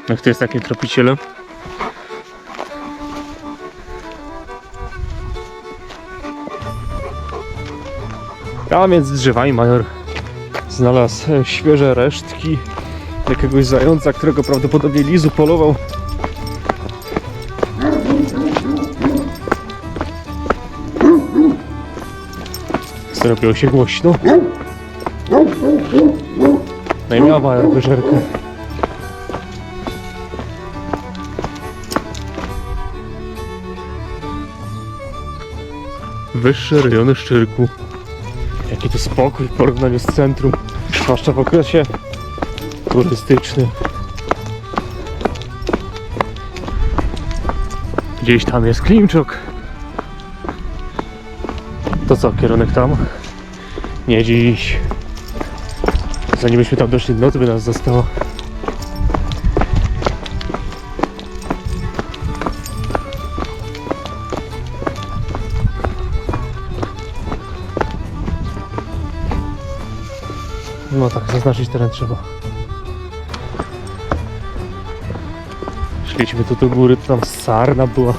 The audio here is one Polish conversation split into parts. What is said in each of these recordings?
Jak to jest takim tropicielem? A między drzewami major znalazł świeże resztki jakiegoś zająca, którego prawdopodobnie Lizu polował. Zrobiło się głośno. No i miała major wyżerkę. Wyższe rejony Szczyrku. Jaki to spokój w porównaniu z centrum, zwłaszcza w okresie turystycznym. Gdzieś tam jest Klimczok. To co, kierunek tam? Nie dziś. Zanim byśmy tam doszli, noc by nas została. No tak, zaznaczyć teren trzeba. Szliśmy tu do góry, to tam sarna była.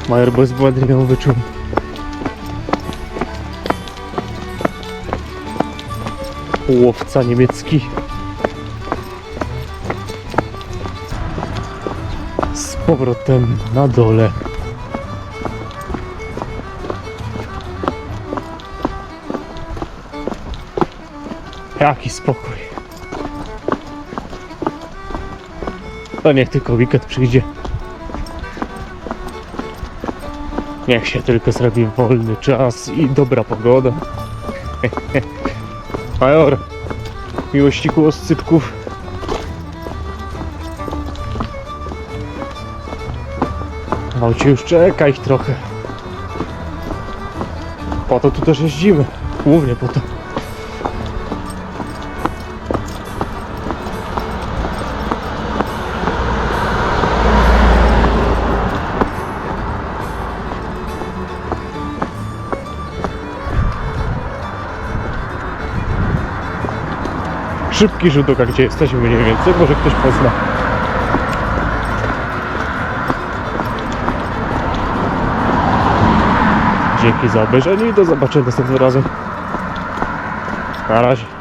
Major bezbłędnie ją wyczuł. Łowca niemiecki. Z powrotem na dole. Jaki spokój. To niech tylko weekend przyjdzie. Niech się tylko zrobi wolny czas i dobra pogoda. Major, miłośniku oscypków. Małcie już czeka ich trochę. Po to tu też jeździmy. Głównie po to. Szybki rzut oka, gdzie jesteśmy mniej więcej, może ktoś pozna. Dzięki za obejrzenie i do zobaczenia następnym razem. Na razie.